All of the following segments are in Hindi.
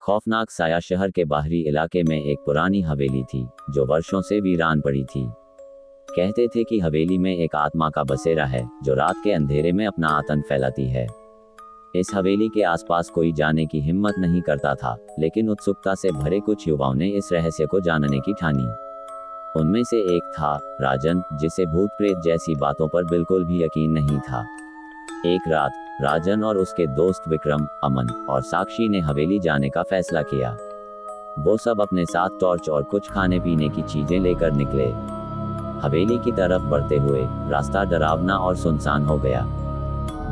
खौफनाक साया शहर के बाहरी इलाके में एक पुरानी हवेली थी जो वर्षों से वीरान पड़ी थी। कहते थे कि हवेली में एक आत्मा का बसेरा है जो रात के अंधेरे में अपना आतंक फैलाती है। इस हवेली के आसपास कोई जाने की हिम्मत नहीं करता था, लेकिन उत्सुकता से भरे कुछ युवाओं ने इस रहस्य को जानने की ठानी। उनमें से एक था राजन, जिसे भूत प्रेत जैसी बातों पर बिल्कुल भी यकीन नहीं था। एक रात राजन और उसके दोस्त विक्रम, अमन और साक्षी ने हवेली जाने का फैसला किया। वो सब अपने साथ टॉर्च और कुछ खाने पीने की चीजें लेकर निकले। हवेली की तरफ बढ़ते हुए रास्ता डरावना और सुनसान हो गया।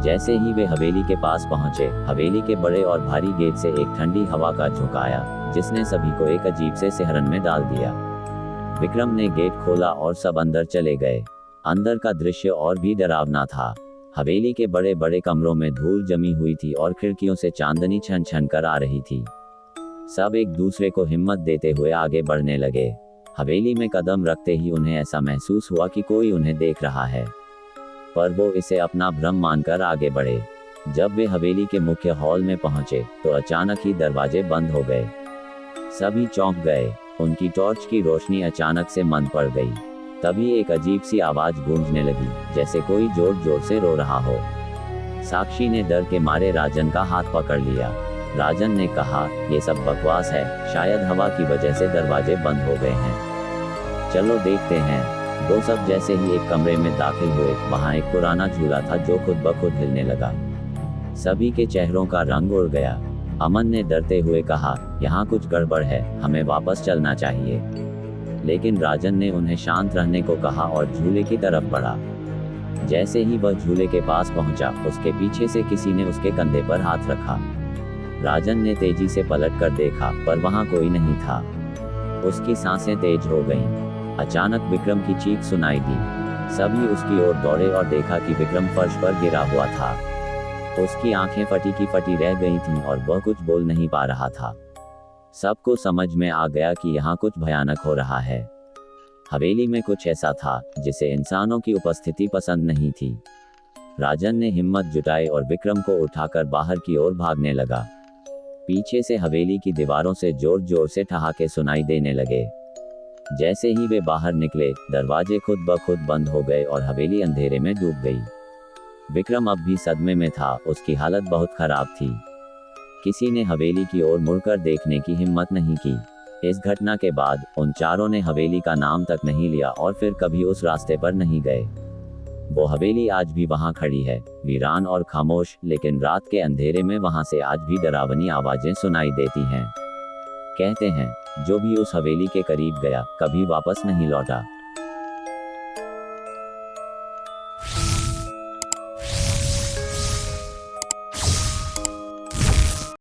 जैसे ही वे हवेली के पास पहुंचे, हवेली के बड़े और भारी गेट से एक ठंडी हवा का झोंका आया, जिसने सभी को एक अजीब से सिहरन में डाल दिया। विक्रम ने गेट खोला और सब अंदर चले गए। अंदर का दृश्य और भी डरावना था। हवेली के बड़े बड़े कमरों में धूल जमी हुई थी और खिड़कियों से चांदनी छन छन कर आ रही थी। सब एक दूसरे को हिम्मत देते हुए आगे बढ़ने लगे। हवेली में कदम रखते ही उन्हें ऐसा महसूस हुआ कि कोई उन्हें देख रहा है, पर वो इसे अपना भ्रम मानकर आगे बढ़े। जब वे हवेली के मुख्य हॉल में पहुंचे तो अचानक ही दरवाजे बंद हो गए। सभी चौंक गए। उनकी टॉर्च की रोशनी अचानक से मंद पड़ गई। तभी एक अजीब सी आवाज गूंजने लगी, जैसे कोई जोर जोर से रो रहा हो। साक्षी ने डर के मारे राजन का हाथ पकड़ लिया। राजन ने कहा, ये सब बकवास है, शायद हवा की वजह से दरवाजे बंद हो गए हैं। चलो देखते हैं। वो सब जैसे ही एक कमरे में दाखिल हुए, वहां एक पुराना झूला था जो खुद ब खुद हिलने लगा। सभी के चेहरों का रंग उड़ गया। अमन ने डरते हुए कहा, यहाँ कुछ गड़बड़ है, हमें वापस चलना चाहिए। लेकिन राजन ने उन्हें शांत रहने को कहा और झूले की तरफ बढ़ा। जैसे ही वह झूले के पास पहुंचा, उसके पीछे से किसी ने उसके कंधे पर हाथ रखा। राजन ने तेजी से पलट कर देखा, पर वहां कोई नहीं था। उसकी सांसें तेज हो गईं। अचानक विक्रम की चीख सुनाई दी। सभी उसकी ओर दौड़े और देखा कि विक्रम फर्श पर गिरा हुआ था। उसकी आंखें फटी की फटी रह गई थीं और वह कुछ बोल नहीं पा रहा था। सबको समझ में आ गया कि यहाँ कुछ भयानक हो रहा है। हवेली में कुछ ऐसा था जिसे इंसानों की उपस्थिति पसंद नहीं थी। राजन ने हिम्मत जुटाई और विक्रम को उठाकर बाहर की ओर भागने लगा। पीछे से हवेली की दीवारों से जोर जोर से ठहाके सुनाई देने लगे। जैसे ही वे बाहर निकले, दरवाजे खुद ब खुद बंद हो गए और हवेली अंधेरे में डूब गई। विक्रम अब भी सदमे में था। उसकी हालत बहुत खराब थी। किसी ने हवेली की ओर मुड़कर देखने की हिम्मत नहीं की। इस घटना के बाद उन चारों ने हवेली का नाम तक नहीं लिया और फिर कभी उस रास्ते पर नहीं गए। वो हवेली आज भी वहां खड़ी है, वीरान और खामोश, लेकिन रात के अंधेरे में वहां से आज भी डरावनी आवाजें सुनाई देती हैं। कहते हैं, जो भी उस हवेली के करीब गया, कभी वापस नहीं लौटा।